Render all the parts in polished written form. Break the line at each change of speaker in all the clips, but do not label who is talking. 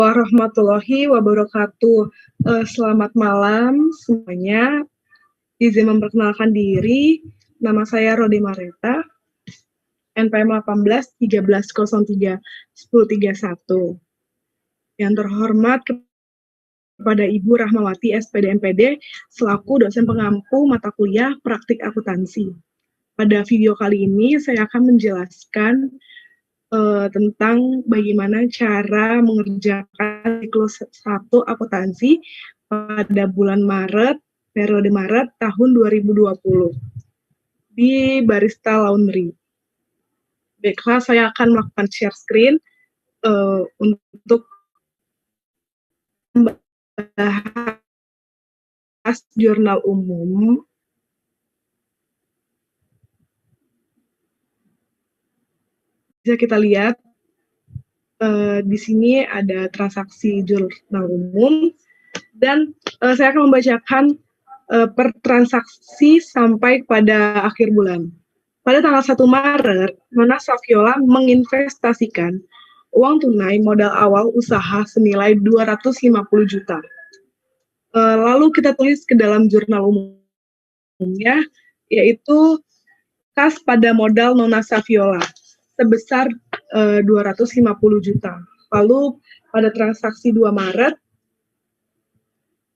Warahmatullahi wabarakatuh. Selamat malam semuanya. Izin memperkenalkan diri. Nama saya Rode Mareta, NPM 18 1303 1031. Yang terhormat kepada Ibu Rahmawati SPD MPD selaku dosen pengampu mata kuliah praktik akuntansi. Pada video kali ini saya akan menjelaskan tentang bagaimana cara mengerjakan siklus 1 akuntansi pada bulan Maret, periode Maret tahun 2020 di Barista Laundry. Baiklah, saya akan melakukan share screen untuk membahas jurnal umum. Bisa kita lihat di sini ada transaksi jurnal umum dan saya akan membacakan per transaksi sampai pada akhir bulan. Pada tanggal 1 Maret, Nona Saviola menginvestasikan uang tunai modal awal usaha senilai 250 juta. Lalu kita tulis ke dalam jurnal umumnya, yaitu kas pada modal Nona Saviola sebesar 250 juta. Lalu pada transaksi 2 Maret,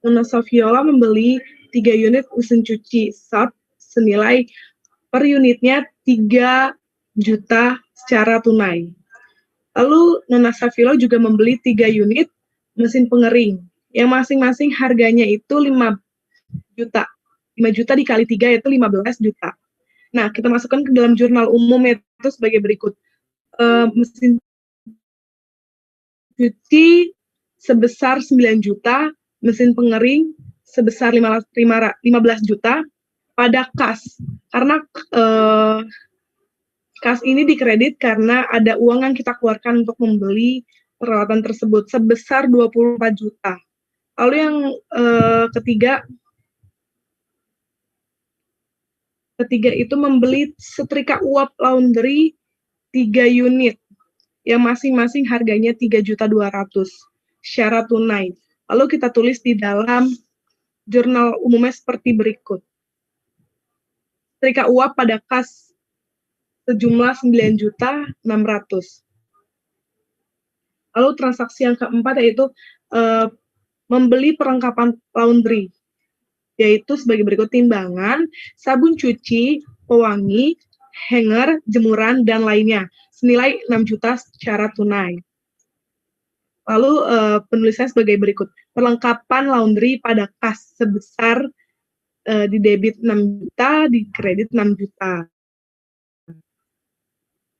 Nona Saviola membeli 3 unit mesin cuci SAP senilai per unitnya 3 juta secara tunai. Lalu Nona Saviola juga membeli 3 unit mesin pengering yang masing-masing harganya itu 5 juta. 5 juta dikali 3 itu 15 juta. Nah, kita masukkan ke dalam jurnal umum itu sebagai berikut. Mesin cuci sebesar 9 juta, mesin pengering sebesar 15 juta pada kas. Karena kas ini dikredit karena ada uang yang kita keluarkan untuk membeli peralatan tersebut sebesar 24 juta. Lalu yang ketiga itu membeli setrika uap laundry 3 unit yang masing-masing harganya 3.200.000 secara tunai. Lalu kita tulis di dalam jurnal umumnya seperti berikut. Setrika uap pada kas sejumlah 9.600.000. Lalu transaksi yang keempat yaitu membeli perlengkapan laundry, yaitu sebagai berikut: timbangan, sabun cuci, pewangi, hanger, jemuran, dan lainnya, senilai 6 juta secara tunai. Lalu penulisan sebagai berikut: perlengkapan laundry pada kas sebesar di debit 6 juta, di kredit 6 juta.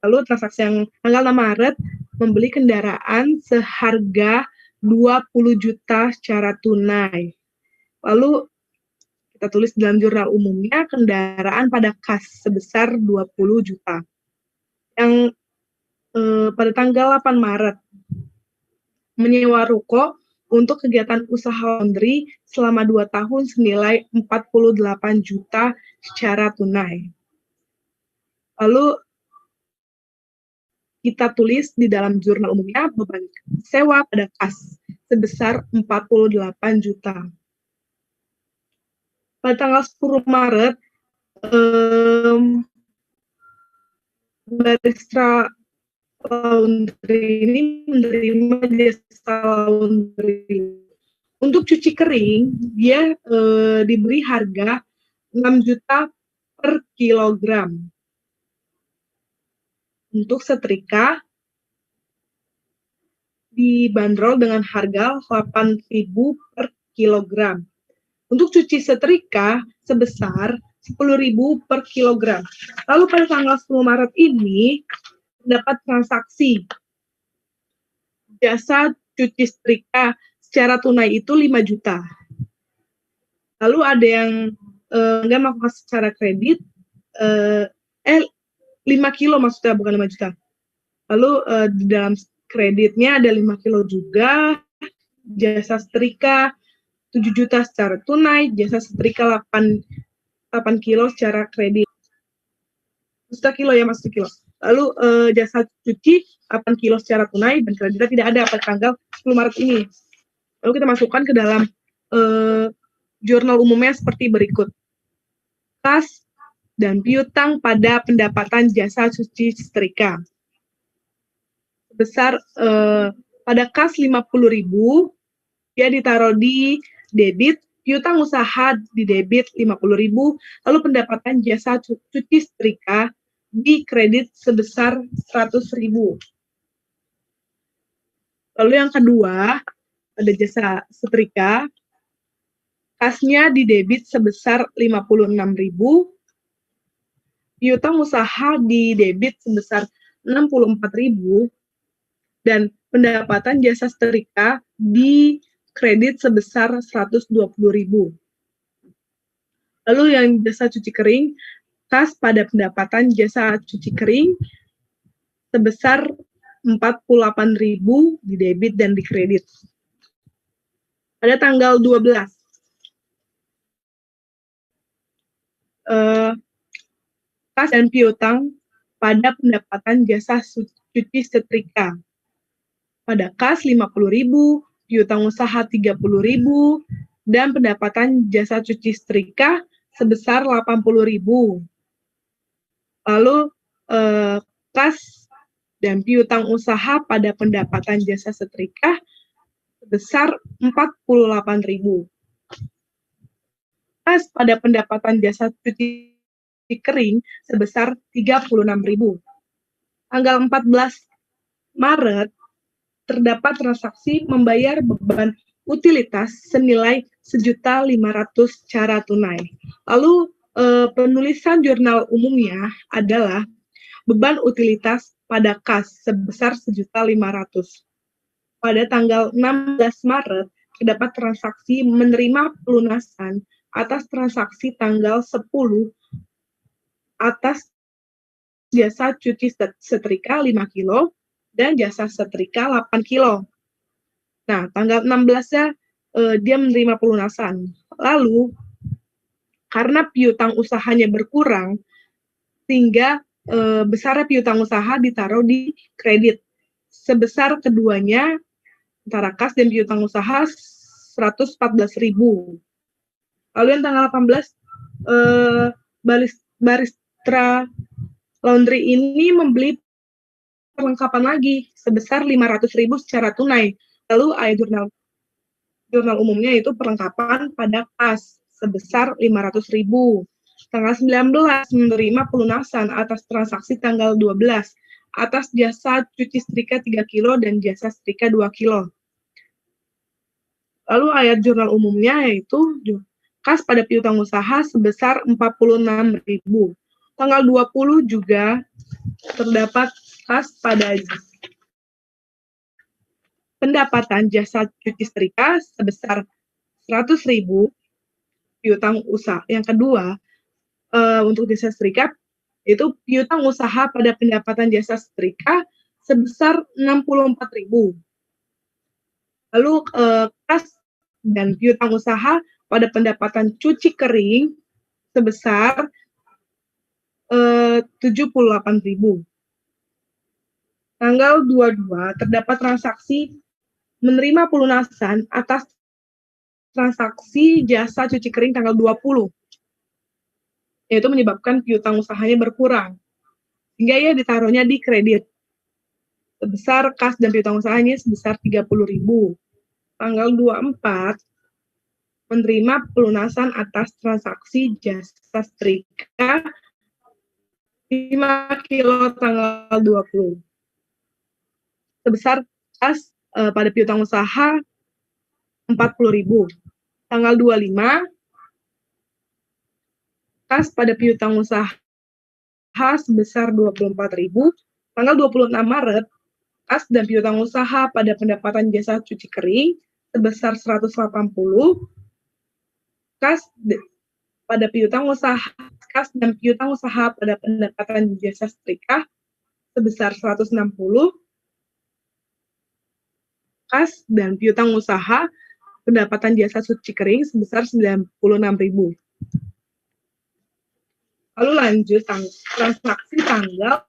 Lalu transaksi yang tanggal 6 Maret, membeli kendaraan seharga 20 juta secara tunai. Lalu kita tulis dalam jurnal umumnya, kendaraan pada kas sebesar 20 juta. Yang pada tanggal 8 Maret, menyewa ruko untuk kegiatan usaha laundry selama 2 tahun senilai 48 juta secara tunai. Lalu kita tulis di dalam jurnal umumnya beban sewa pada kas sebesar 48 juta. Pada tanggal 10 Maret, Barista Laundry ini menerima jasa laundry. Untuk cuci kering, dia diberi harga 6 juta per kilogram. Untuk setrika, dibanderol dengan harga 8.000 per kilogram. Untuk cuci setrika sebesar 10.000 per kilogram. Lalu pada tanggal 10 Maret ini, dapat transaksi jasa cuci setrika secara tunai itu 5 juta. Lalu ada yang enggak melakukan secara kredit, 5 kilo maksudnya, bukan 5 juta. Lalu di dalam kreditnya ada 5 kilo juga, jasa setrika 7 juta secara tunai, jasa setrika 8 kilo secara kredit. Maksudnya kilo ya, maksudnya kilo. Lalu jasa cuci 8 kilo secara tunai dan kreditnya tidak ada pada tanggal 10 Maret ini. Lalu kita masukkan ke dalam jurnal umumnya seperti berikut. Kas dan piutang pada pendapatan jasa cuci setrika. Sebesar pada kas 50.000, dia ditaruh di debit, piutang usaha di debit 50.000, lalu pendapatan jasa cuci setrika di kredit sebesar 100.000. Lalu yang kedua, ada jasa setrika, kasnya di debit sebesar 56.000, piutang usaha di debit sebesar 64.000, dan pendapatan jasa setrika di kredit sebesar 120.000. Lalu yang jasa cuci kering, kas pada pendapatan jasa cuci kering sebesar 48.000 di debit dan di kredit. Pada tanggal 12, kas dan piutang pada pendapatan jasa cuci setrika. Pada kas 50.000, piutang usaha 30.000, dan pendapatan jasa cuci setrika sebesar 80.000. Lalu kas dan piutang usaha pada pendapatan jasa setrika sebesar 48.000. Kas pada pendapatan jasa cuci kering sebesar 36.000. Tanggal 14 Maret terdapat transaksi membayar beban utilitas senilai 1.500.000 secara tunai. Lalu penulisan jurnal umumnya adalah beban utilitas pada kas sebesar 1.500.000. Pada tanggal 16 Maret terdapat transaksi menerima pelunasan atas transaksi tanggal 10 atas jasa cuci setrika 5 kilo dan jasa setrika 8 kilo. Nah, tanggal 16-nya dia menerima pelunasan. Lalu, karena piutang usahanya berkurang, sehingga besarnya piutang usaha ditaruh di kredit. Sebesar keduanya, antara kas dan piutang usaha, 114.000. Lalu yang tanggal 18, Baristra Laundry ini membeli perlengkapan lagi sebesar 500.000 secara tunai. Lalu ayat jurnal umumnya itu perlengkapan pada kas sebesar 500.000. Tanggal 19 menerima pelunasan atas transaksi tanggal 12 atas jasa cuci setrika 3 kilo dan jasa setrika 2 kilo. Lalu ayat jurnal umumnya yaitu kas pada piutang usaha sebesar 46.000. Tanggal 20 juga terdapat kas pada pendapatan jasa cuci setrika sebesar 100.000 piutang usaha. Yang kedua, untuk jasa setrika itu piutang usaha pada pendapatan jasa setrika sebesar 64.000. Lalu kas dan piutang usaha pada pendapatan cuci kering sebesar 78.000. Tanggal 22 terdapat transaksi menerima pelunasan atas transaksi jasa cuci kering tanggal 20. Yaitu menyebabkan piutang usahanya berkurang. Hingga ia ditaruhnya di kredit. Sebesar kas dan piutang usahanya sebesar 30.000. Tanggal 24 menerima pelunasan atas transaksi jasa setrika 5 kilo tanggal 20. Sebesar kas pada piutang usaha 40.000. Tanggal 25 kas pada piutang usaha sebesar 24.000. Tanggal 26 Maret kas dan piutang usaha pada pendapatan jasa cuci kering sebesar 180. Kas pada piutang usaha kas dan piutang usaha pada pendapatan jasa setrika sebesar 160. Kas dan piutang usaha pendapatan jasa cuci kering sebesar 96.000. Lalu lanjut transaksi tanggal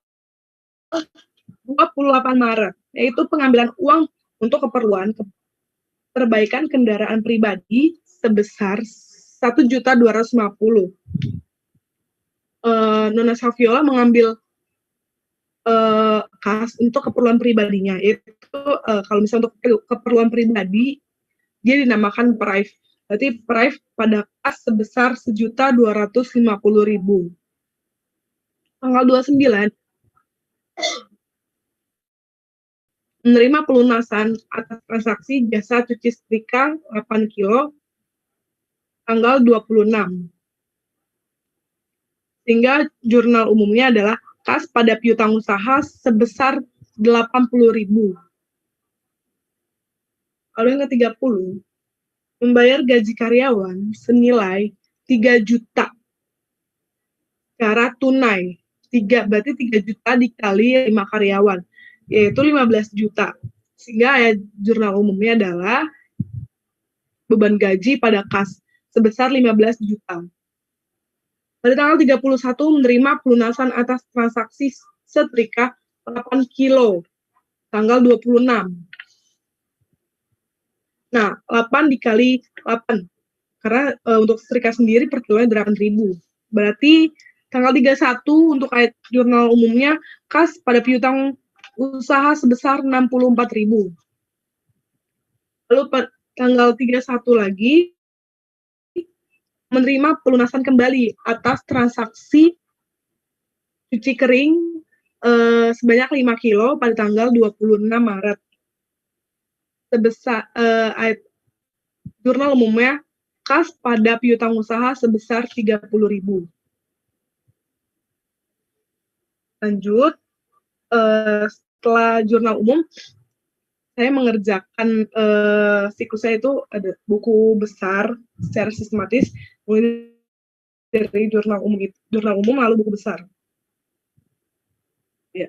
28 Maret, yaitu pengambilan uang untuk keperluan perbaikan kendaraan pribadi sebesar 1.250.000. Nona Saviola mengambil kas untuk keperluan pribadinya. Itu kalau misalnya untuk keperluan pribadi dia dinamakan prive. Berarti prive pada kas sebesar 1.250.000. Tanggal 29 menerima pelunasan atas transaksi jasa cuci setrika 8 kilo tanggal 26. Sehingga jurnal umumnya adalah kas pada piutang usaha sebesar 80.000. Lalu yang ke-30, membayar gaji karyawan senilai 3 juta secara tunai. Berarti 3 juta dikali 5 karyawan, yaitu 15 juta. Sehingga jurnal umumnya adalah beban gaji pada kas sebesar 15 juta. Pada tanggal 31 menerima pelunasan atas transaksi setrika 8 kilo, tanggal 26. Nah, 8 dikali 8, karena untuk setrika sendiri per kilonya 8.000. Berarti tanggal 31 untuk jurnal umumnya, kas pada piutang usaha sebesar 64.000. Lalu tanggal 31 lagi, menerima pelunasan kembali atas transaksi cuci kering sebanyak 5 kilo pada tanggal 26 Maret. Sebesar jurnal umumnya kas pada piutang usaha sebesar 30.000. Lanjut, setelah jurnal umum, saya mengerjakan siklusnya itu ada buku besar secara sistematis, mulai dari jurnal umum lalu buku besar. Ya.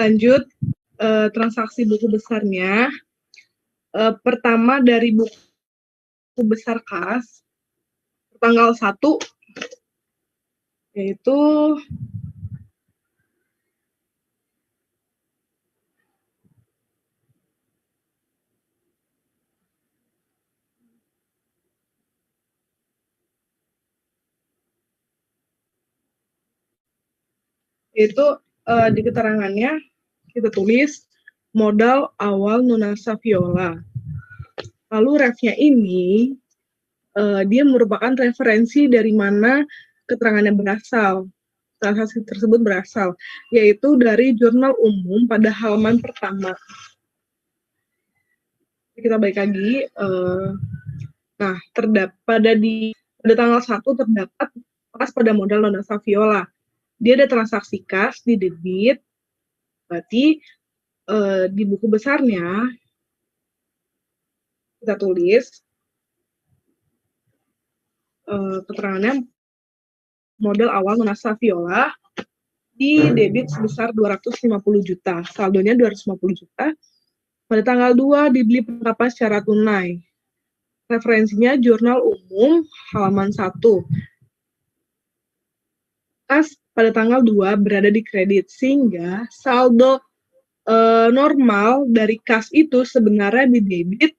Lanjut, transaksi buku besarnya. Pertama dari buku besar kas, tanggal 1, yaitu di keterangannya kita tulis modal awal Nona Saviola. Lalu refnya ini dia merupakan referensi dari mana keterangannya berasal, transaksi tersebut berasal, yaitu dari jurnal umum pada halaman pertama. Kita balik lagi. Nah, pada tanggal 1 terdapat kas pada modal Nona Saviola. Dia ada transaksi kas di debit, berarti di buku besarnya kita tulis keterangannya modal awal Nona Saviola di debit sebesar 250 juta, saldonya 250 juta. Pada tanggal 2 dibeli penerapan secara tunai. Referensinya jurnal umum halaman 1. Kas pada tanggal 2 berada di kredit, sehingga saldo normal dari kas itu sebenarnya di debit,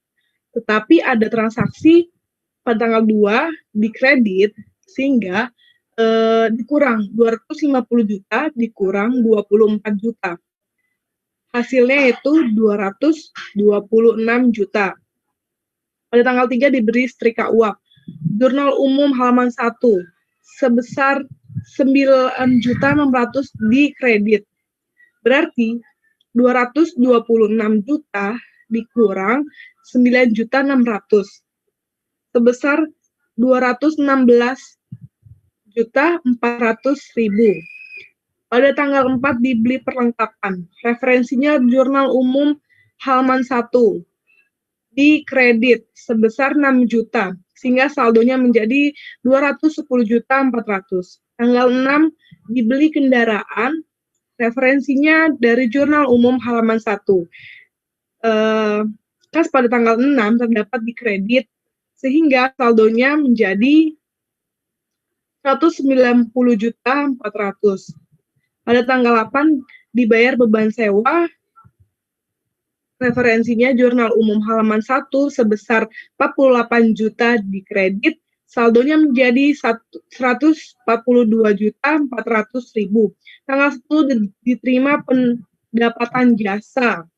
tetapi ada transaksi pada tanggal 2 di kredit, sehingga dikurang 250 juta dikurang 24 juta. Hasilnya itu 226 juta. Pada tanggal 3 diberi setrika uap. Jurnal umum halaman 1 sebesar 9.600.000 di kredit. Berarti 226 juta dikurang 9.600.000 sebesar 216.400.000. Pada tanggal 4 dibeli perlengkapan. Referensinya jurnal umum halaman 1 di kredit sebesar 6 juta, sehingga saldonya menjadi 210.400.000. Tanggal 6 dibeli kendaraan, referensinya dari Jurnal Umum halaman 1. Kas pada tanggal 6 terdapat di kredit, sehingga saldonya menjadi 190.400.000. Pada tanggal 8 dibayar beban sewa, referensinya Jurnal Umum halaman 1 sebesar 48 juta di kredit, saldonya menjadi 142.400.000. Tanggal 10 diterima pendapatan jasa.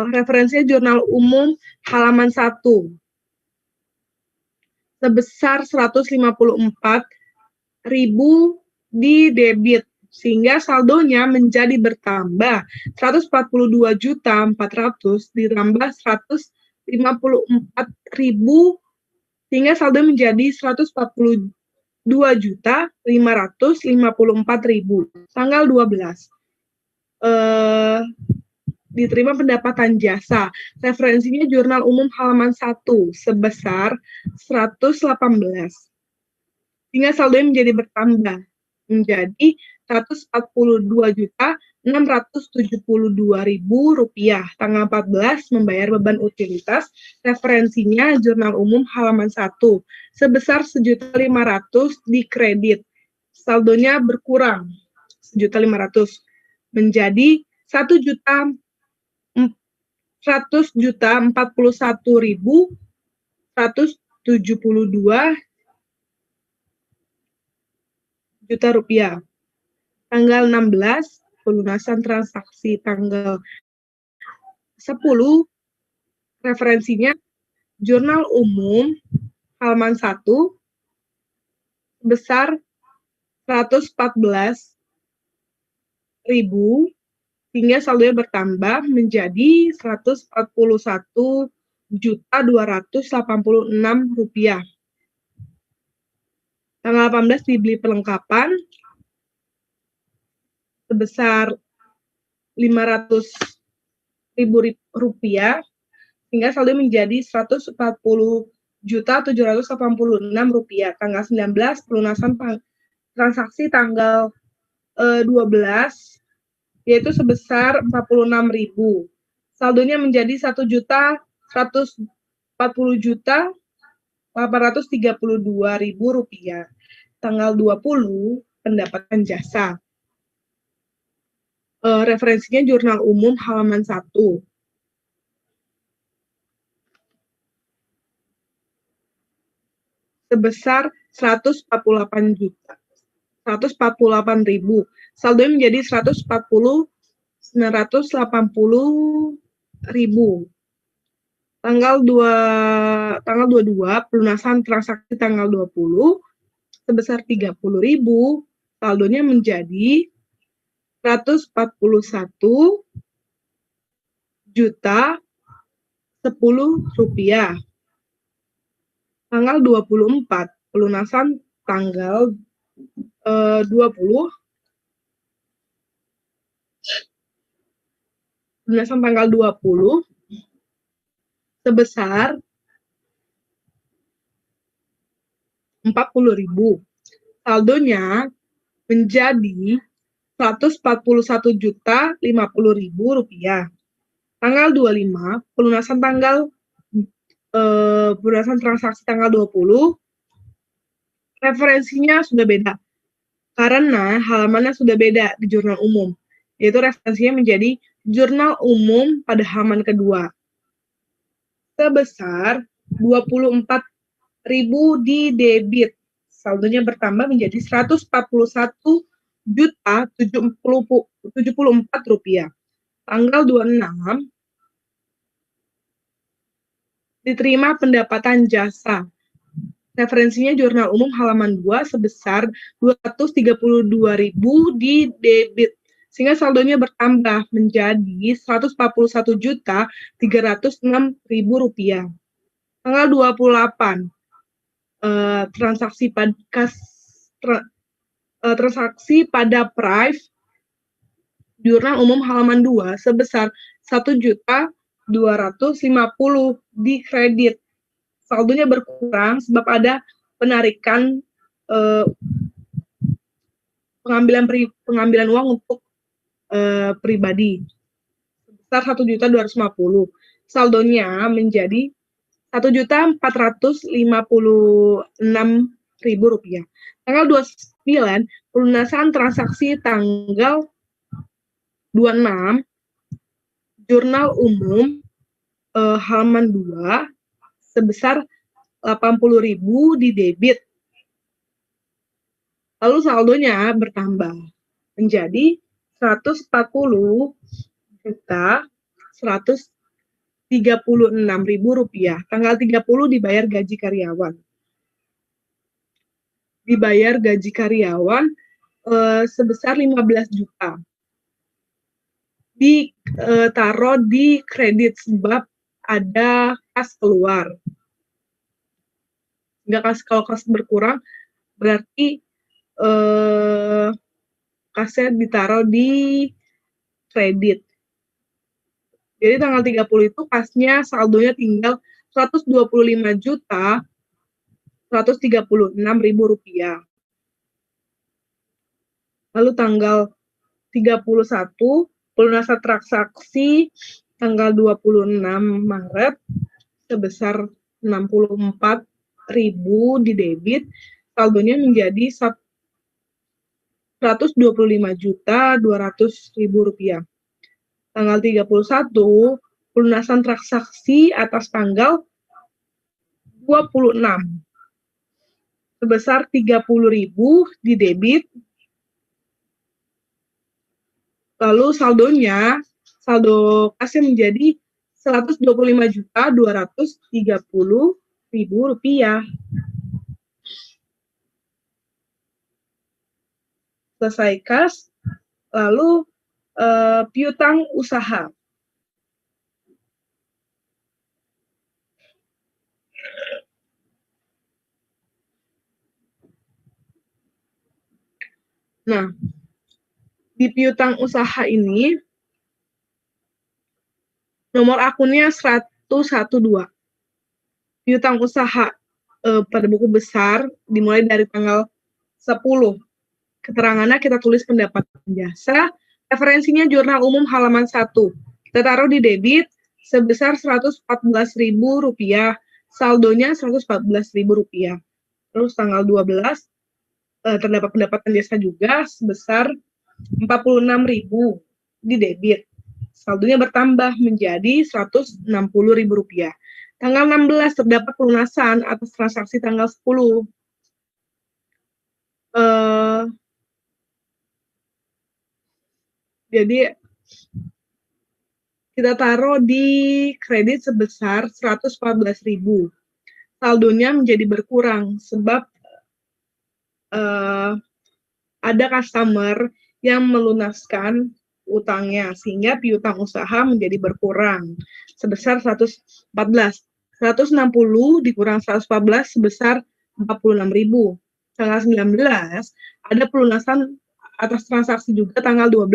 Referensinya Jurnal Umum halaman 1 sebesar 154.000 di debit, sehingga saldonya menjadi bertambah 142.400.000 ditambah 154.000, sehingga saldo menjadi 142.554.000. Tanggal 12 diterima pendapatan jasa, referensinya Jurnal Umum halaman 1 sebesar 118, sehingga saldonya menjadi bertambah menjadi 142.672.000 rupiah. Tanggal 14 membayar beban utilitas, referensinya Jurnal Umum halaman 1 sebesar 1.500.000 di kredit, saldonya berkurang 1.500.000 menjadi 1.141.000 juta rupiah. Tanggal 16 pelunasan transaksi tanggal 10, referensinya Jurnal Umum halaman 1 sebesar 114.000, hingga saldonya bertambah menjadi 141.286.000 rupiah. Tanggal 18 dibeli perlengkapan sebesar 500.000 rupiah, hingga saldo menjadi 140.786.000 rupiah. Tanggal 19 pelunasan transaksi tanggal 12, yaitu sebesar 46.000. Saldonya menjadi 1.140.832.000 rupiah. Tanggal 20 pendapatan jasa. Referensinya Jurnal Umum halaman 1 sebesar 148.000. Saldonya menjadi 140.980.000. Tanggal 22 pelunasan transaksi tanggal 20 sebesar 30.000, saldonya menjadi 141.010.000 rupiah. Tanggal 24 pelunasan tanggal 20 pelunasan tanggal 20 sebesar 40.000. Saldonya menjadi 141.050.000 rupiah. Tanggal 25 pelunasan transaksi tanggal 20, referensinya sudah beda karena halamannya sudah beda di Jurnal Umum, yaitu referensinya menjadi Jurnal Umum pada halaman kedua sebesar 24.000 di debit, saldonya bertambah menjadi 141.074 rupiah. Tanggal 26 diterima pendapatan jasa, referensinya Jurnal Umum halaman 2 sebesar 232.000 di debit, sehingga saldonya bertambah menjadi 141.306.000 rupiah. Tanggal 28 transaksi pada Prive Jurnal Umum halaman 2 sebesar 1.200.000 250 di kredit. Saldonya berkurang sebab ada penarikan pengambilan uang untuk pribadi sebesar 1.250.000. Saldonya menjadi 1.456.000 rupiah. Tanggal 29 pelunasan transaksi tanggal 26 jurnal umum halaman 2 sebesar 80.000 di debit. Lalu saldonya bertambah menjadi 140.136.000 rupiah. Tanggal 30 dibayar gaji karyawan. Dibayar gaji karyawan sebesar 15 juta. Ditaruh di kredit sebab ada kas keluar. Kalau kas berkurang berarti kasnya ditaruh di kredit. Jadi tanggal 30 itu kasnya saldonya tinggal 125.136.000 rupiah. Lalu tanggal 31 pelunasan transaksi tanggal 26 Maret sebesar 64.000 di debit, saldonya menjadi 125.200.000 rupiah. Tanggal 31 pelunasan transaksi atas tanggal 26 sebesar 30.000 di debit. Lalu saldo kasnya menjadi 125.230.000 rupiah. Selesai kas, lalu piutang usaha. Nah, di piutang usaha ini nomor akunnya 112. Piutang usaha pada buku besar dimulai dari tanggal 10. Keterangannya kita tulis pendapatan jasa, referensinya jurnal umum halaman 1. Kita taruh di debit sebesar 114.000 rupiah, saldonya 114.000 rupiah. Terus tanggal 12 terdapat pendapatan jasa juga sebesar 46.000 di debit. Saldonya bertambah menjadi 160.000 rupiah. Tanggal 16 terdapat pelunasan atas transaksi tanggal 10. Jadi kita taruh di kredit sebesar 114.000. Saldonya menjadi berkurang sebab ada customer yang melunaskan utangnya sehingga piutang usaha menjadi berkurang sebesar 114. 160 dikurang 114 sebesar 46.000. Tanggal 19 ada pelunasan atas transaksi juga tanggal 12.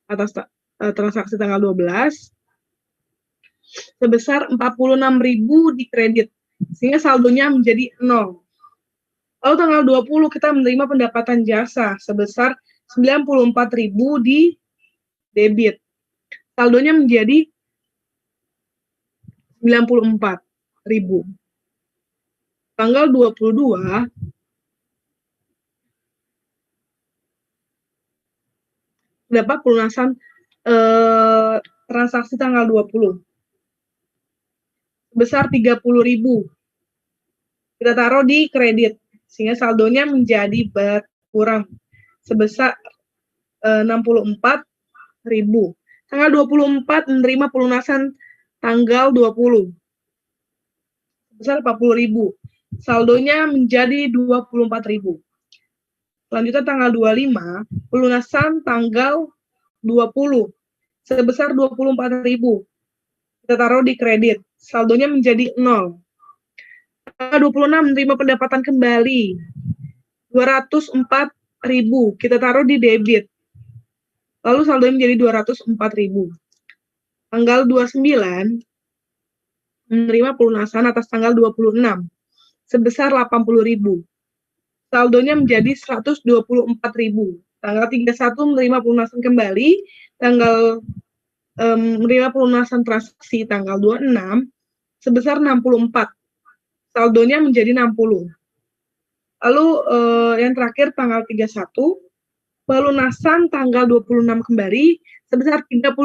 Atas transaksi tanggal 12 sebesar 46.000 di kredit sehingga saldonya menjadi 0. Lalu tanggal 20 kita menerima pendapatan jasa sebesar 94.000 di debit. Saldonya menjadi 94.000. Tanggal 22 dapat pelunasan transaksi tanggal 20 sebesar 30.000. Kita taruh di kredit sehingga saldonya menjadi berkurang sebesar 64.000. Tanggal 24 menerima pelunasan tanggal 20 sebesar 40.000. Saldonya menjadi 24.000. Selanjutnya tanggal 25 pelunasan tanggal 20 sebesar 24.000. Kita taruh di kredit. Saldonya menjadi 0. Tanggal 26 menerima pendapatan kembali 204.000. Kita taruh di debit. Lalu saldonya menjadi 204.000. tanggal 29 menerima pelunasan atas tanggal 26 sebesar 80.000. Saldonya menjadi 124.000. Tanggal 31 menerima pelunasan kembali, tanggal menerima pelunasan transaksi tanggal 26 sebesar 64. Saldonya menjadi 60. Lalu yang terakhir tanggal 31 pelunasan tanggal 26 kembali sebesar 30.000.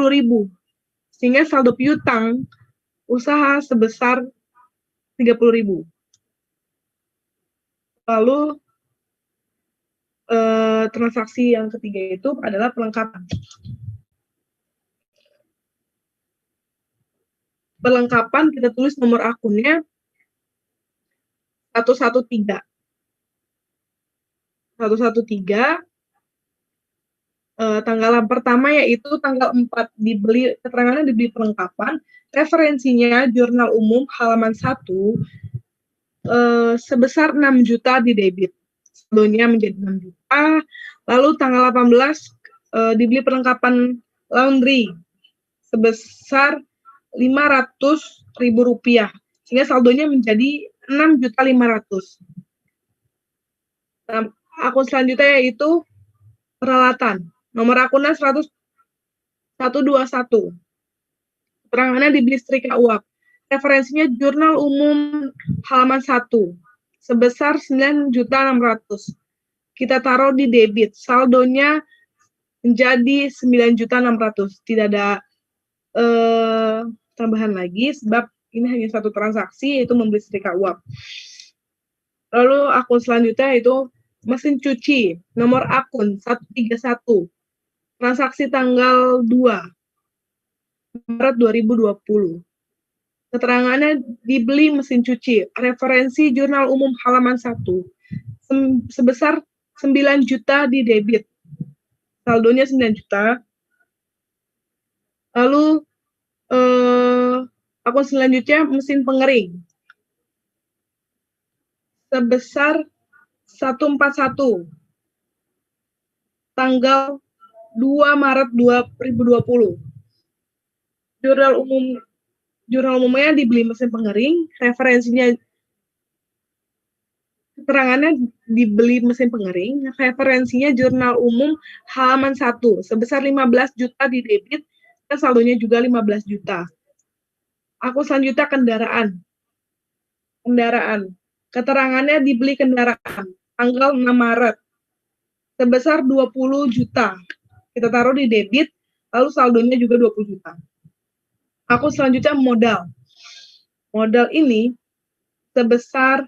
Sehingga saldo piutang usaha sebesar 30.000. Lalu transaksi yang ketiga itu adalah pelengkapan. Pelengkapan kita tulis nomor akunnya 113. 113 tanggalan pertama yaitu tanggal 4 dibeli, keterangannya dibeli perlengkapan, referensinya jurnal umum halaman 1 sebesar 6 juta di debit. Saldonya menjadi 6 juta. Lalu tanggal 18 dibeli perlengkapan laundry sebesar 500.000 rupiah. Sehingga saldonya menjadi 6.500.000. Nah, akun selanjutnya yaitu peralatan. Nomor akunnya 121. Keterangannya dibeli setrika uap. Referensinya jurnal umum halaman 1 sebesar 9.600.000. Kita taruh di debit. Saldonya menjadi 9.600.000. Tidak ada tambahan lagi sebab ini hanya satu transaksi yaitu membeli setrika uap. Lalu akun selanjutnya yaitu mesin cuci. Nomor akun 131. Transaksi tanggal 2 Maret 2020. Keterangannya dibeli mesin cuci. Referensi jurnal umum halaman 1 sebesar 9 juta di debit. Saldonya 9 juta. Lalu akun selanjutnya mesin pengering sebesar 141 tanggal 2 Maret 2020. Jurnal umumnya dibeli mesin pengering, referensinya keterangannya dibeli mesin pengering, referensinya jurnal umum halaman 1 sebesar 15 juta di debit dan saldonya juga 15 juta. Akun selanjutnya kendaraan. Keterangannya dibeli kendaraan tanggal 6 Maret sebesar 20 juta. Kita taruh di debit, lalu saldonya juga 20 juta. Akun selanjutnya modal. Modal ini sebesar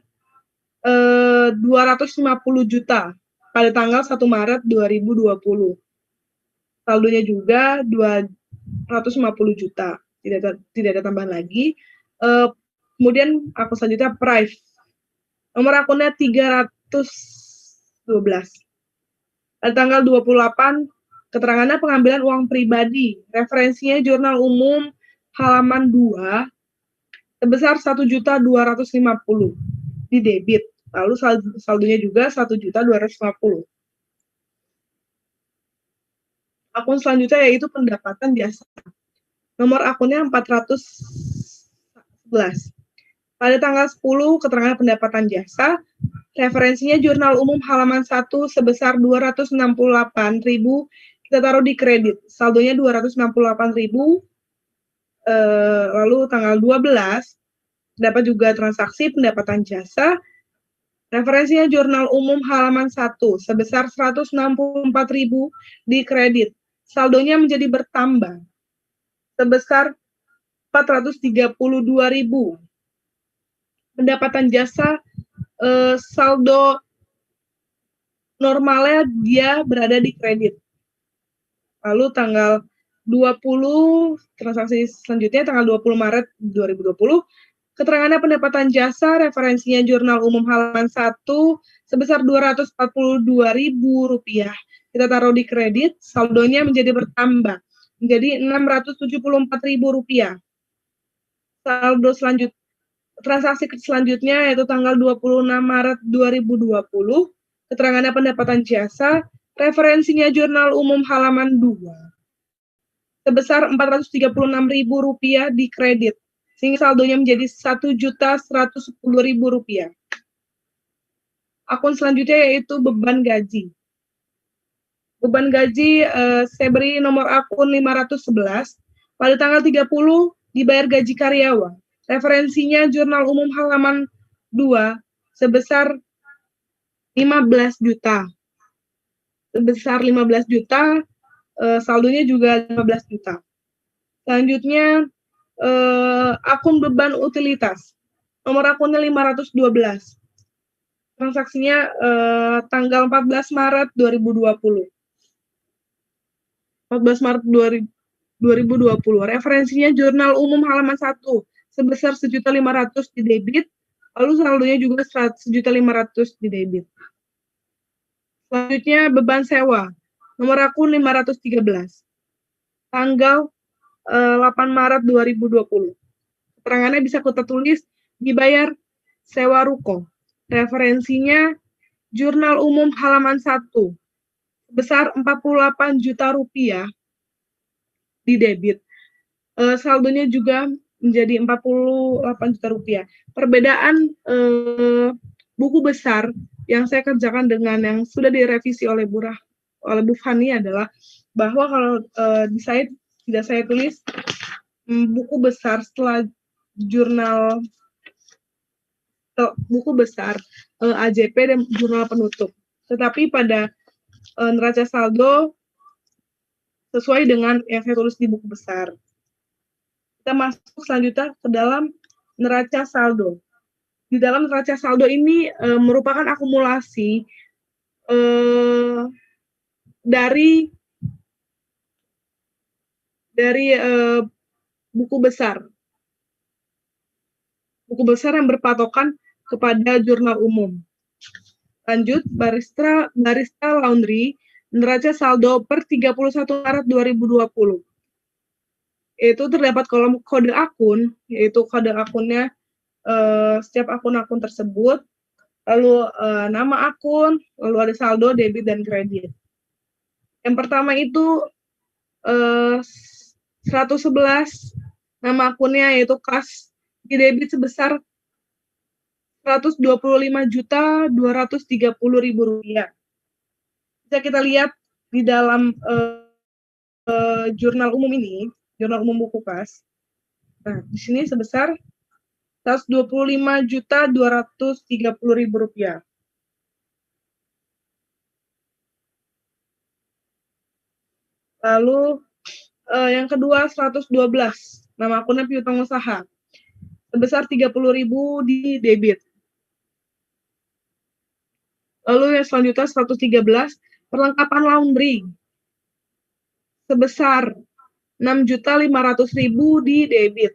250 juta pada tanggal 1 Maret 2020. Saldonya juga 250 juta. Tidak ada tambahan lagi. Kemudian akun selanjutnya Prive. Nomor akunnya 312. Pada tanggal 28, keterangannya pengambilan uang pribadi. Referensinya jurnal umum halaman 2 sebesar 1.250.000 di debit. Lalu saldonya juga 1.250.000. Akun selanjutnya yaitu pendapatan jasa. Nomor akunnya 411. Pada tanggal 10, keterangan pendapatan jasa, referensinya jurnal umum halaman 1 sebesar 268.000, kita taruh di kredit. Saldonya 268.000. Lalu tanggal 12, dapat juga transaksi pendapatan jasa, referensinya jurnal umum halaman 1 sebesar 164.000 di kredit. Saldonya menjadi bertambah sebesar 432.000. Pendapatan jasa saldo normalnya dia berada di kredit. Lalu tanggal 20, transaksi selanjutnya tanggal 20 Maret 2020, keterangannya pendapatan jasa, referensinya jurnal umum halaman 1 sebesar 242.000 rupiah. Kita taruh di kredit, saldonya menjadi bertambah, menjadi 674.000 rupiah. Saldo transaksi selanjutnya yaitu tanggal 26 Maret 2020, keterangannya pendapatan jasa, referensinya jurnal umum halaman 2 sebesar Rp436.000 di kredit, sehingga saldonya menjadi Rp1.110.000. Akun selanjutnya yaitu beban gaji. Beban gaji saya beri nomor akun 511. Pada tanggal 30 dibayar gaji karyawan. Referensinya Jurnal Umum halaman 2 sebesar 15 juta. Sebesar 15 juta, saldonya juga 15 juta. Selanjutnya akun beban utilitas. Nomor akunnya 512. Transaksinya tanggal 14 Maret 2020. 14 Maret 2020. Referensinya Jurnal Umum halaman 1 sebesar 1.500.000 di debit, lalu saldonya juga 1.500.000 di debit. Selanjutnya beban sewa. Nomor akun 513. Tanggal 8 Maret 2020. Keterangannya bisa kita tulis dibayar sewa ruko. Referensinya Jurnal Umum halaman 1 sebesar Rp48 juta di debit. Saldonya juga menjadi Rp48 juta. Perbedaan buku besar yang saya kerjakan dengan yang sudah direvisi oleh Bu Fani adalah bahwa kalau di saya tidak saya tulis buku besar setelah jurnal buku besar AJP dan jurnal penutup. Tetapi pada neraca saldo sesuai dengan yang saya tulis di buku besar. Kita masuk selanjutnya ke dalam neraca saldo. Di dalam neraca saldo ini merupakan akumulasi dari buku besar. Buku besar yang berpatokan kepada jurnal umum. Lanjut, Barista Laundry, neraca saldo per 31 Maret 2020. Itu terdapat kolom kode akun, yaitu kode akunnya setiap akun-akun tersebut, lalu nama akun, lalu ada saldo, debit, dan kredit. Yang pertama itu 111, nama akunnya yaitu kas di debit sebesar Rp125.230.000. Bisa kita lihat di dalam jurnal umum ini, jurnal umum buku kas. Nah, di sini sebesar Rp125.230.000. Lalu yang kedua 112, nama akunnya piutang usaha, sebesar 30.000 di debit. Lalu yang selanjutnya 113, perlengkapan laundry, sebesar 6.500.000 di debit.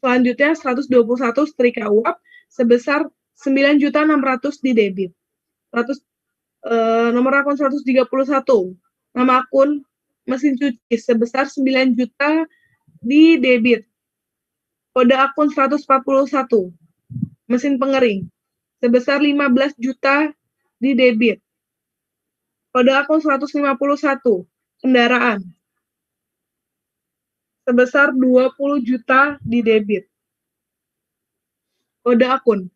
Selanjutnya 121 setrika uap sebesar 9.600.000 di debit. Nomor akun 131, nama akun mesin cuci sebesar 9 juta di debit. Kode akun 141, mesin pengering sebesar 15 juta di debit. Kode akun 151, kendaraan sebesar 20 juta di debit. Kode akun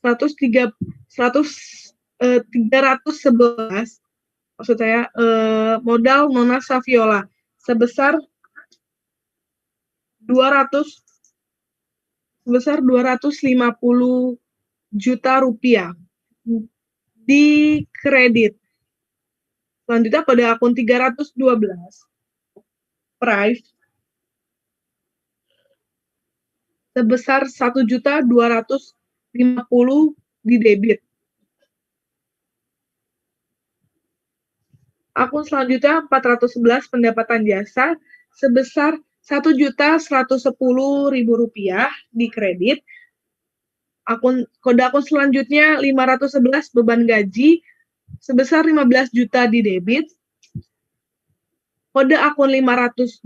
311, maksud saya modal Nona Saviola sebesar 250 juta rupiah di kredit. Selanjutnya pada akun 312 Prive sebesar 1.250 di debit. Akun selanjutnya 411 pendapatan jasa sebesar Rp1.110.000 di kredit. Kode akun selanjutnya 511 beban gaji sebesar 15 juta di debit. Kode akun 512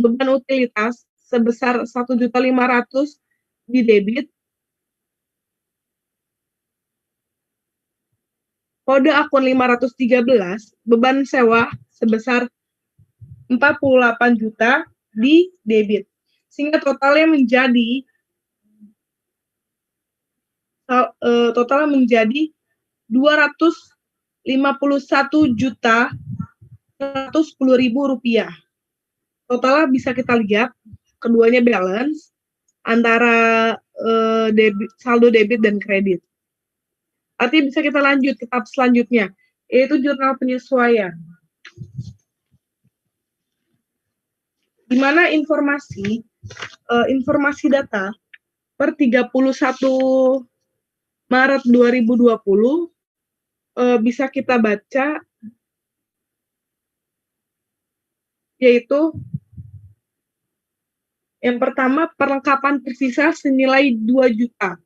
beban utilitas sebesar 1.500.000 di debit. kode akun 513, beban sewa sebesar 48 juta di debit. Sehingga totalnya menjadi 251.110.000 rupiah. Totalnya bisa kita lihat keduanya balance antara saldo debit dan kredit. Artinya bisa kita lanjut ke tahap selanjutnya, yaitu jurnal penyesuaian. Di mana informasi data per 31 Maret 2020 bisa kita baca, yaitu yang pertama, perlengkapan tersisa senilai 2 juta.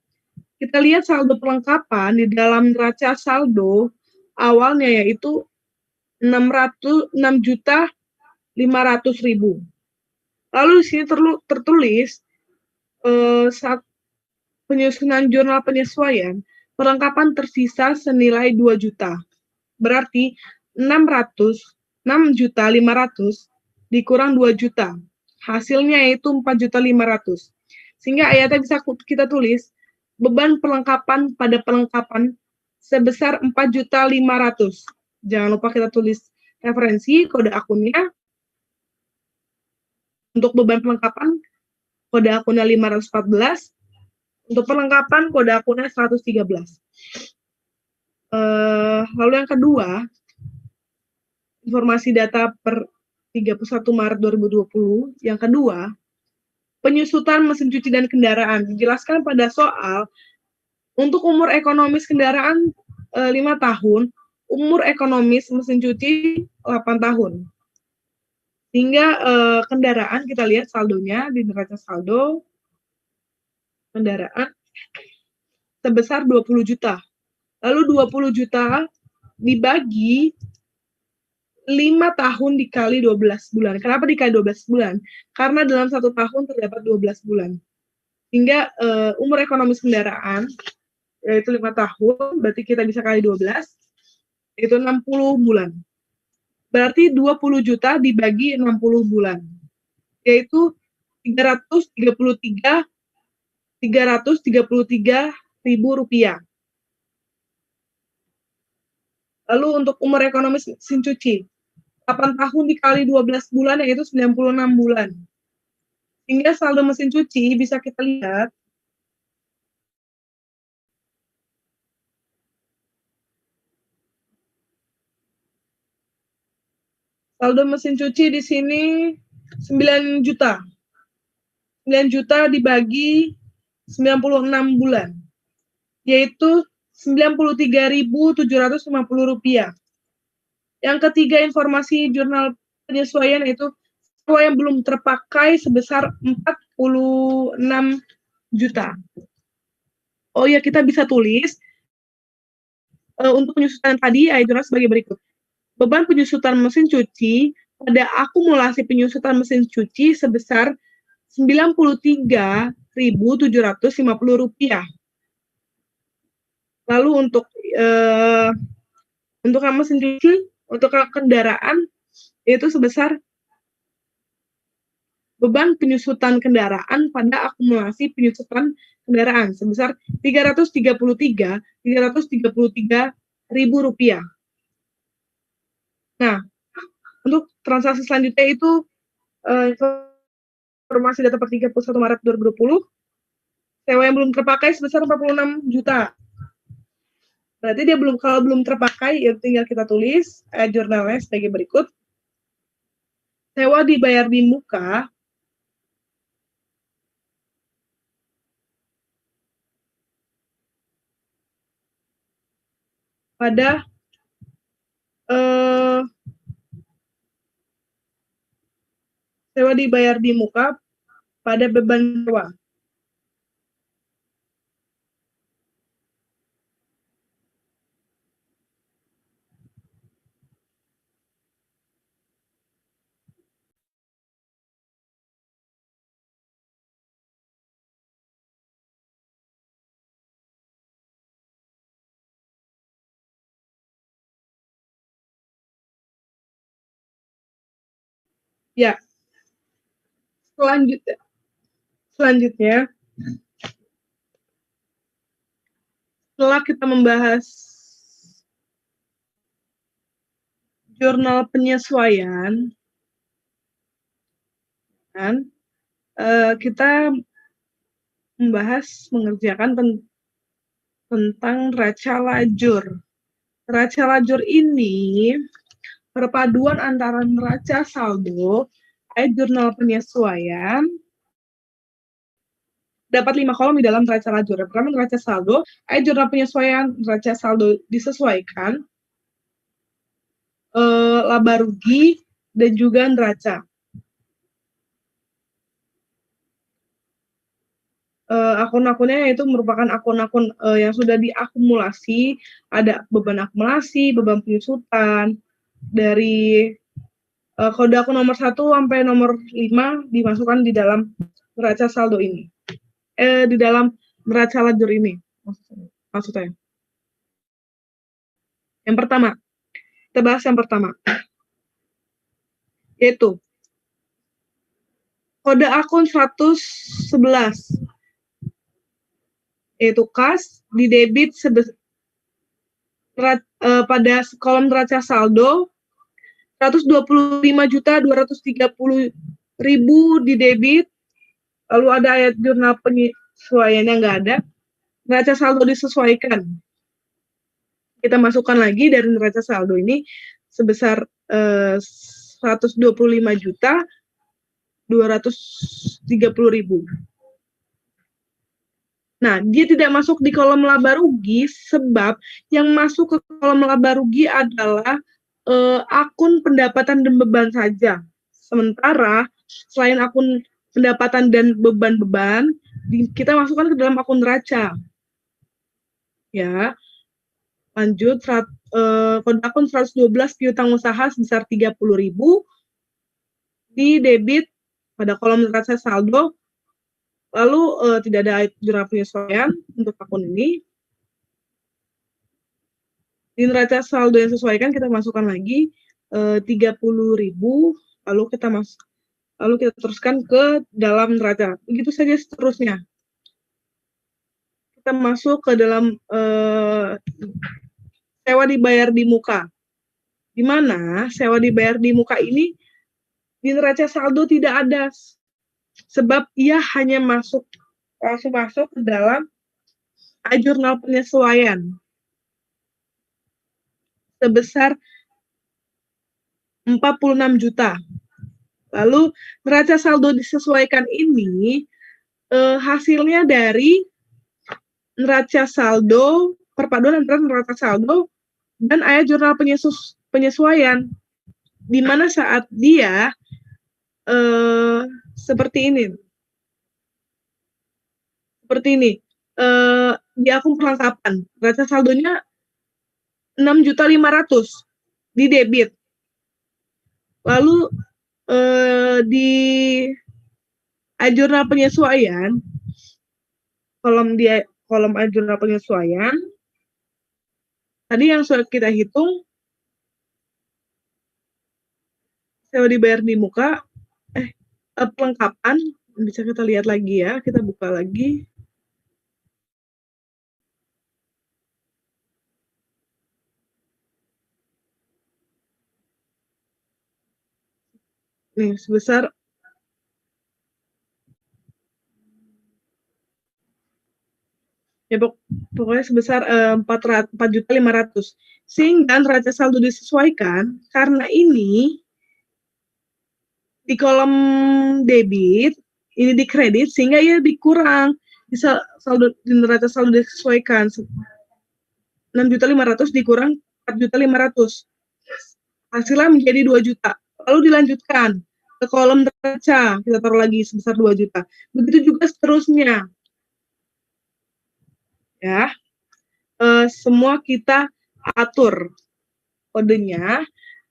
Kita lihat saldo perlengkapan di dalam neraca saldo awalnya yaitu 6.500.000. Lalu di sini tertulis saat penyusunan jurnal penyesuaian, perlengkapan tersisa senilai 2 juta. Berarti 6.500.000 dikurang 2 juta. Hasilnya yaitu 4.500.000. Sehingga ayatnya bisa kita tulis, beban perlengkapan pada perlengkapan sebesar 4.500.000. Jangan lupa kita tulis referensi, kode akunnya. Untuk beban perlengkapan, kode akunnya 514. Untuk perlengkapan, kode akunnya 113. Lalu yang kedua, informasi data per 31 Maret 2020. Yang kedua, penyusutan mesin cuci dan kendaraan. Dijelaskan pada soal, untuk umur ekonomis kendaraan 5 tahun, umur ekonomis mesin cuci 8 tahun. Sehingga kendaraan, kita lihat saldonya di neraca saldo, kendaraan sebesar 20 juta. Lalu 20 juta dibagi 5 tahun dikali 12 bulan. Kenapa dikali 12 bulan? Karena dalam 1 tahun terdapat 12 bulan. Hingga umur ekonomis kendaraan, yaitu 5 tahun, berarti kita bisa kali 12, yaitu 60 bulan. Berarti 20 juta dibagi 60 bulan, yaitu 333.000 rupiah. Lalu untuk umur ekonomis mesin cuci, 8 tahun dikali 12 bulan, yaitu 96 bulan. Hingga saldo mesin cuci bisa kita lihat saldo mesin cuci di sini 9 juta. 9 juta dibagi 96 bulan, yaitu 93.750 rupiah. Yang ketiga, informasi jurnal penyesuaian yaitu sewa yang belum terpakai sebesar 46 juta. Oh ya, kita bisa tulis untuk penyusutan tadi jurnal sebagai berikut. Beban penyusutan mesin cuci pada akumulasi penyusutan mesin cuci sebesar 93.750 rupiah. Lalu untuk mesin cuci, untuk kendaraan, yaitu sebesar beban penyusutan kendaraan pada akumulasi penyusutan kendaraan sebesar 333.333.000 rupiah. Nah, untuk transaksi selanjutnya itu informasi data per 31 Maret 2020, sewa yang belum terpakai sebesar 46 juta. Berarti dia kalau belum terpakai, ya tinggal kita tulis jurnalnya sebagai berikut. Sewa dibayar di muka pada sewa dibayar di muka pada beban sewa. Ya, selanjutnya setelah kita membahas jurnal penyesuaian, kan, kita mengerjakan tentang neraca lajur. Neraca lajur ini perpaduan antara neraca saldo, jurnal penyesuaian, dapat 5 kolom di dalam neraca lajur. Yang pertama neraca saldo, jurnal penyesuaian, neraca saldo disesuaikan, laba rugi, dan juga neraca. Akun-akunnya yaitu merupakan akun-akun yang sudah diakumulasi, ada beban akumulasi, beban penyusutan, dari kode akun nomor 1 sampai nomor 5 dimasukkan di dalam neraca saldo ini. Di dalam neraca lajur ini, maksudnya. Yang pertama, kita bahas yang pertama, yaitu kode akun 111, yaitu kas di debit pada kolom neraca saldo 125.230.000 di debit, lalu ada ayat jurnal penyesuaiannya nggak ada, neraca saldo disesuaikan. Kita masukkan lagi dari neraca saldo ini sebesar 125.230.000. Nah, dia tidak masuk di kolom laba rugi sebab yang masuk ke kolom laba rugi adalah akun pendapatan dan beban saja. Sementara selain akun pendapatan dan beban-beban, kita masukkan ke dalam akun neraca. Ya, lanjut, kode akun 112 piutang usaha sebesar 30.000 di debit pada kolom neraca saldo, lalu tidak ada jurnal penyesuaian untuk akun ini. Di neraca saldo yang sesuaikan kita masukkan lagi 30.000, lalu kita teruskan ke dalam neraca. Begitu saja seterusnya. Kita masuk ke dalam sewa dibayar di muka. Di mana sewa dibayar di muka ini di neraca saldo tidak ada, sebab ia hanya langsung masuk ke dalam jurnal penyesuaian sebesar 46 juta. Lalu neraca saldo disesuaikan ini hasilnya dari neraca saldo, perpaduan antara neraca saldo dan ayat jurnal penyesuaian, di mana saat dia seperti ini. Di akun perlengkapan, neraca saldonya 6.500.000 di debit. Lalu di jurnal penyesuaian, kolom jurnal penyesuaian, tadi yang sudah kita hitung, sewa dibayar di muka, pelengkapan, bisa kita lihat lagi ya, kita buka lagi. Nih, sebesar ya pokoknya sebesar 4.500.000. Sehingga neraca saldo disesuaikan karena ini di kolom debit, ini di kredit, sehingga ia dikurang. Bisa di neraca saldo disesuaikan 6.500.000 dikurang 4.500.000. Hasilnya menjadi 2 juta. Lalu dilanjutkan ke kolom neraca, kita taruh lagi sebesar 2 juta. Begitu juga seterusnya. Ya, semua kita atur kodenya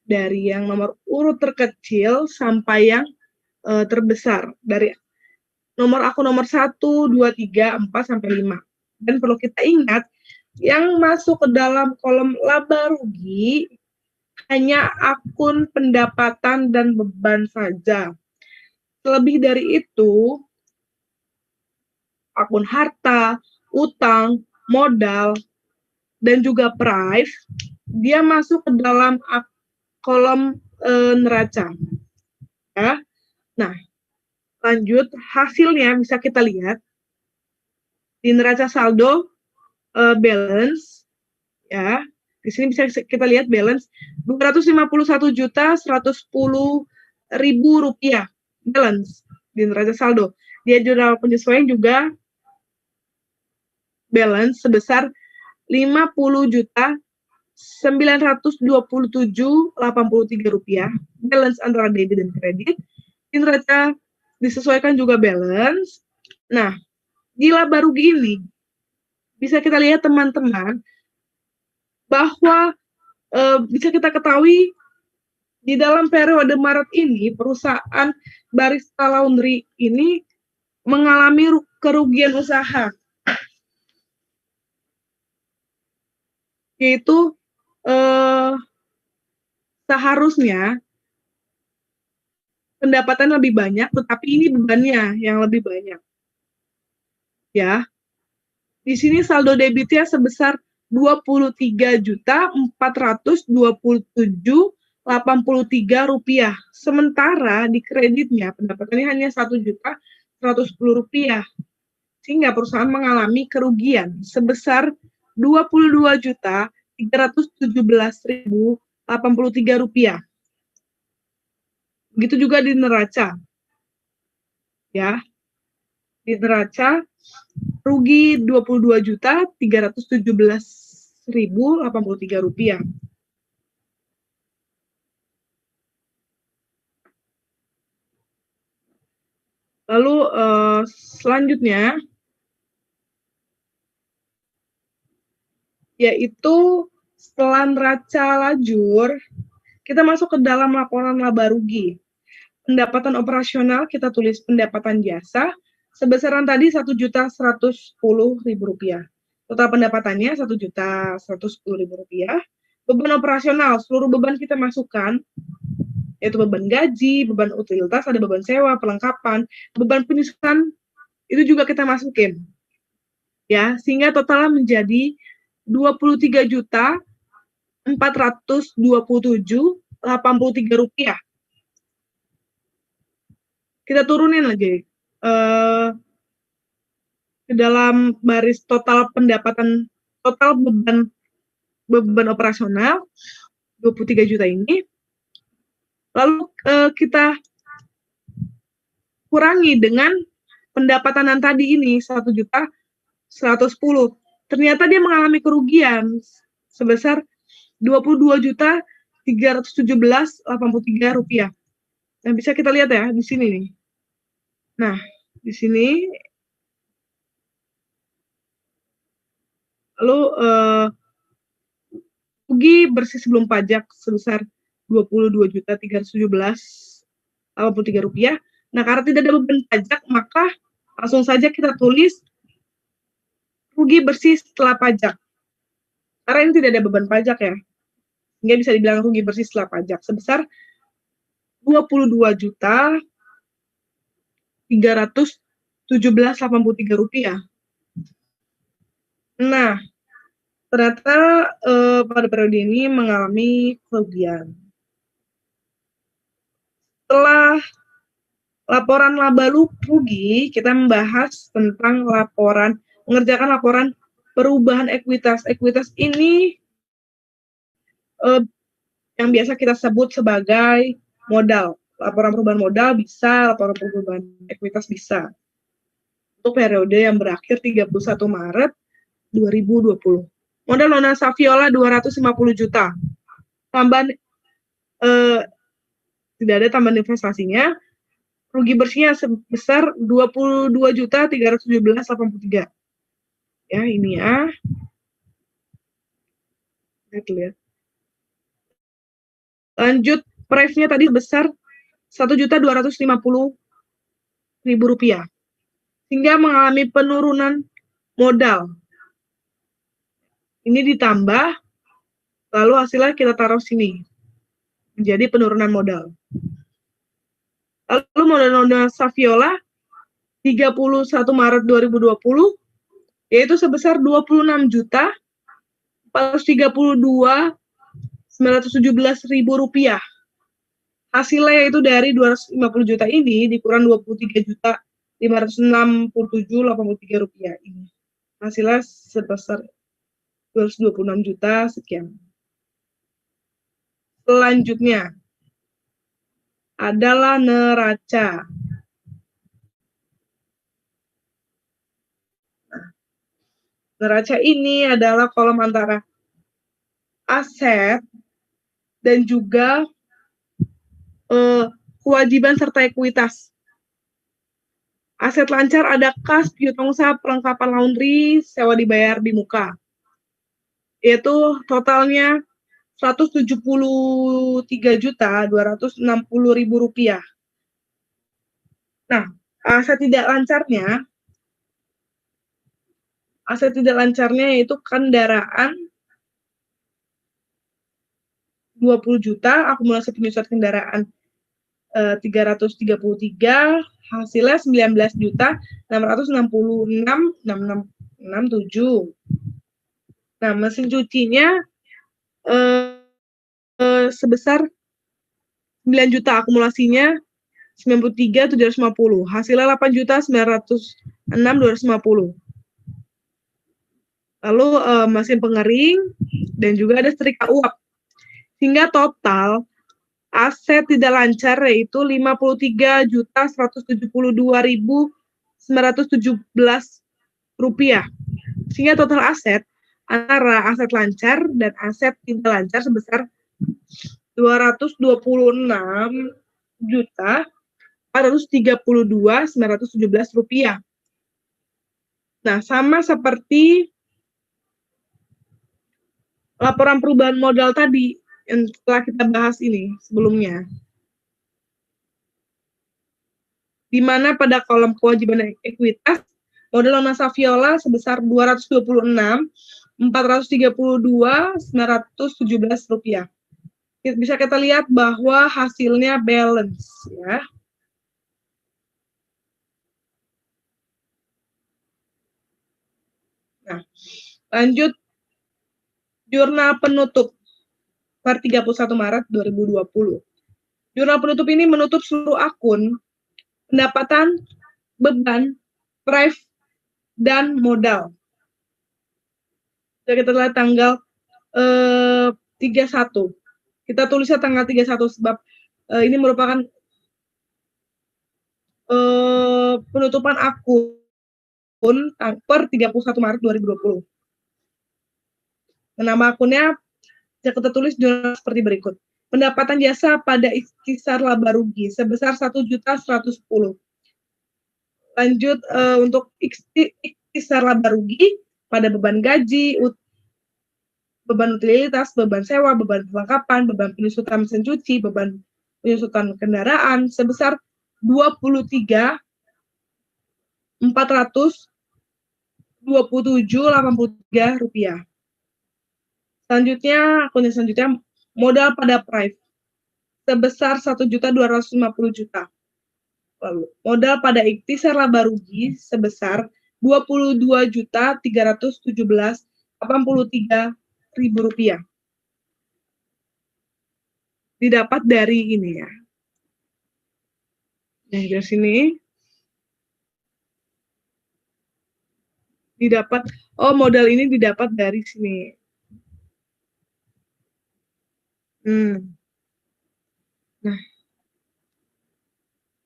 dari yang nomor urut terkecil sampai yang terbesar, dari nomor akun nomor 1, 2, 3, 4, sampai 5. Dan perlu kita ingat, yang masuk ke dalam kolom laba rugi hanya akun pendapatan dan beban saja. Lebih dari itu, akun harta, utang, modal, dan juga price, dia masuk ke dalam kolom neraca. Ya. Nah, lanjut, hasilnya bisa kita lihat di neraca saldo balance, ya. Di sini bisa kita lihat balance 251.110.000 rupiah balance di neraca saldo. Di jurnal penyesuaian juga balance sebesar 50.927.83 rupiah balance antara debit dan kredit. Di neraca disesuaikan juga balance. Nah, di laba rugi ini bisa kita lihat teman-teman bahwa bisa kita ketahui di dalam periode Maret ini perusahaan Barista Laundry ini mengalami kerugian usaha, yaitu seharusnya pendapatan lebih banyak, tetapi ini bebannya yang lebih banyak. Ya, di sini saldo debitnya sebesar 23.427.83 rupiah. Sementara di kreditnya pendapatannya hanya 1.110.000 rupiah. Sehingga perusahaan mengalami kerugian sebesar 22.317.083 rupiah. Begitu juga di neraca. Ya. Di neraca rugi 22.317.083 rupiah. Lalu selanjutnya yaitu setelah neraca lajur, kita masuk ke dalam laporan laba rugi. Pendapatan operasional kita tulis pendapatan jasa sebesaran tadi 1.110.000 rupiah. Total pendapatannya 1.110.000 rupiah. Beban operasional, seluruh beban kita masukkan, yaitu beban gaji, beban utilitas, ada beban sewa, perlengkapan, beban penyusunan, itu juga kita masukin. Ya, sehingga totalnya menjadi 23.427.83 rupiah. Kita turunin lagi ke dalam baris total pendapatan, total beban operasional 23 juta ini. Lalu kita kurangi dengan pendapatan yang tadi ini 1.110.000. Ternyata dia mengalami kerugian sebesar 22.317.83 rupiah. Nah, bisa kita lihat ya di sini nih. Nah, di sini lalu rugi bersih sebelum pajak sebesar 22.317.83 rupiah. Nah, karena tidak ada beban pajak, maka langsung saja kita tulis rugi bersih setelah pajak. Karena ini tidak ada beban pajak ya. Sehingga bisa dibilang rugi bersih setelah pajak sebesar 22.317.83 rupiah. Nah, ternyata pada periode ini mengalami kerugian. Setelah laporan laba rugi, kita membahas tentang mengerjakan laporan perubahan ekuitas. Ekuitas ini yang biasa kita sebut sebagai modal. Laporan perubahan modal bisa, laporan perubahan ekuitas bisa. Untuk periode yang berakhir 31 Maret 2020. Modal Nona Saviola 250 juta. Tambahan tidak ada tambahan investasinya. Rugi bersihnya sebesar 22.317.83. Ya, ini ya. Lihat. Lanjut, price-nya tadi sebesar 1.250.000 rupiah. Sehingga mengalami penurunan modal. Ini ditambah, lalu hasilnya kita taruh sini. menjadi penurunan modal. Lalu modal Saviola 31 Maret 2020 yaitu sebesar 26 juta 432.917.000 rupiah. Hasilnya yaitu dari 250 juta ini dikurang 23 juta 567.083 rupiah ini. Hasilnya sebesar 226 juta sekian. Selanjutnya adalah neraca. Neraca ini adalah kolom antara aset dan juga kewajiban serta ekuitas. Aset lancar ada kas, piutang usaha, perlengkapan laundry, sewa dibayar di muka. Yaitu totalnya 173.260.000 rupiah. Nah, aset tidak lancarnya yaitu kendaraan 20 juta, akumulasi penyusutan kendaraan 333, hasilnya 19 juta 666.667. Nah, mesin cucinya sebesar 9 juta, akumulasinya 93.750, hasilnya 8 juta 906.250. Lalu mesin pengering dan juga ada setrika uap. Sehingga total aset tidak lancar yaitu 53.172.917 rupiah. Sehingga total aset antara aset lancar dan aset tidak lancar sebesar 226.432.917 rupiah. Nah, sama seperti laporan perubahan modal tadi yang telah kita bahas ini sebelumnya. Di mana pada kolom kewajiban ekuitas, modal Nona Saviola sebesar 226.432.917 rupiah. Bisa kita lihat bahwa hasilnya balance, ya. Nah, lanjut jurnal penutup per 31 Maret 2020. Jurnal penutup ini menutup seluruh akun pendapatan, beban, prive, dan modal. Jadi kita lihat tanggal 31. Kita tulisnya tanggal 31 sebab ini merupakan penutupan akun per 31 Maret 2020. Nama akunnya kita tulis jurnal seperti berikut. Pendapatan jasa pada ikhtisar laba rugi sebesar 1.110.000. Lanjut untuk ikhtisar laba rugi pada beban gaji, beban utilitas, beban sewa, beban perlengkapan, beban penyusutan mesin cuci, beban penyusutan kendaraan sebesar 23.427.83 rupiah. Selanjutnya, akun selanjutnya modal pada prive sebesar 1.250.000. Lalu modal pada ikhtisar laba rugi sebesar 22.317.83 rupiah. Didapat dari ini ya. Nah, dari sini didapat, modal ini didapat dari sini. Nah,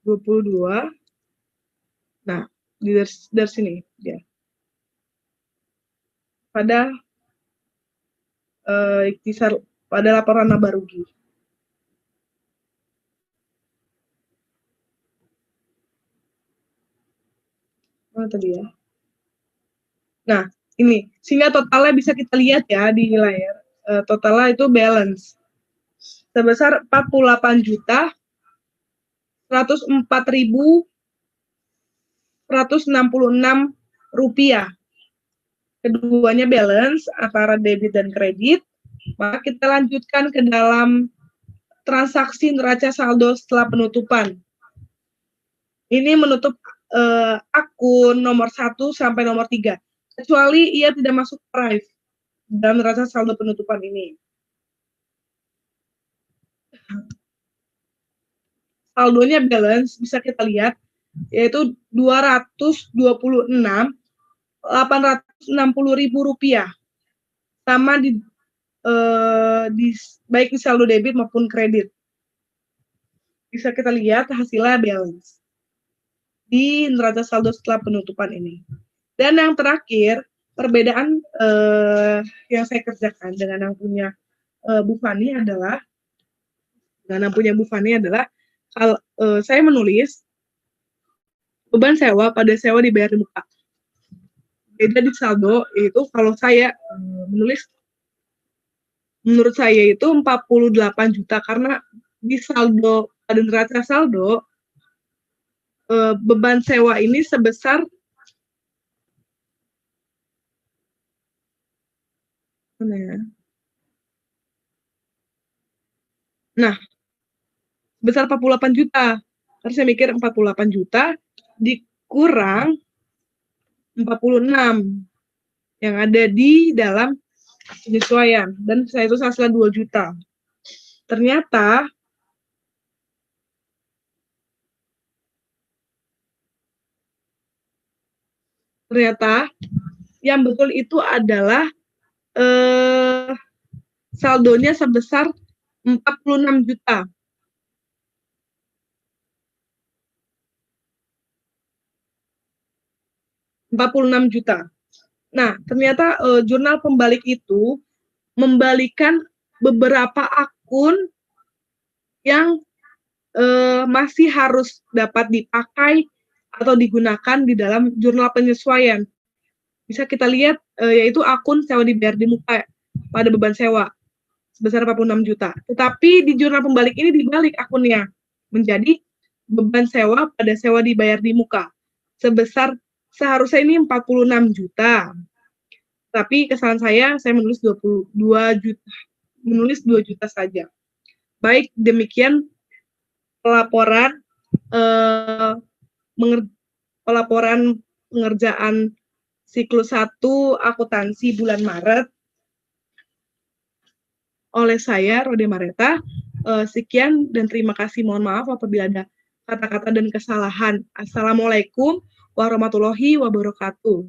22. Nah, dari sini ya. Pada ikhtisar pada laporan laba rugi. Tadi ya. Nah, ini sehingga totalnya bisa kita lihat ya di layar. Totalnya itu balance sebesar 48.104.166 rupiah. Keduanya balance antara debit dan kredit. Maka kita lanjutkan ke dalam transaksi neraca saldo setelah penutupan. Ini menutup akun nomor 1 sampai nomor 3, kecuali ia tidak masuk prive dalam neraca saldo penutupan ini. Saldonya balance bisa kita lihat yaitu Rp226.860.000 sama di baik di saldo debit maupun kredit. Bisa kita lihat hasilnya balance di neraca saldo setelah penutupan ini. Dan yang terakhir, perbedaan yang saya kerjakan dengan yang punya Bu Fani adalah kalau saya menulis beban sewa pada sewa dibayar di muka. Beda di saldo, yaitu kalau saya menulis, menurut saya itu 48 juta, karena di saldo, pada neraca saldo, beban sewa ini sebesar mana ya? Nah, sebesar 48 juta. Terus saya mikir 48 juta dikurang 46 yang ada di dalam penyesuaian, dan saya itu hasilnya 2 juta. Ternyata yang betul itu adalah saldonya sebesar 46 juta. Nah, ternyata jurnal pembalik itu membalikan beberapa akun yang masih harus dapat dipakai atau digunakan di dalam jurnal penyesuaian. Bisa kita lihat yaitu akun sewa dibayar di muka pada beban sewa sebesar 46 juta. Tetapi di jurnal pembalik ini dibalik akunnya menjadi beban sewa pada sewa dibayar di muka sebesar seharusnya ini 46 juta. Tapi kesalahan saya menulis 22 juta, menulis 2 juta saja. Baik, demikian pelaporan pengerjaan siklus 1 akuntansi bulan Maret oleh saya, Rode Mareta. Sekian dan terima kasih. Mohon maaf apabila ada kata-kata dan kesalahan. Assalamualaikum warahmatullahi wabarakatuh.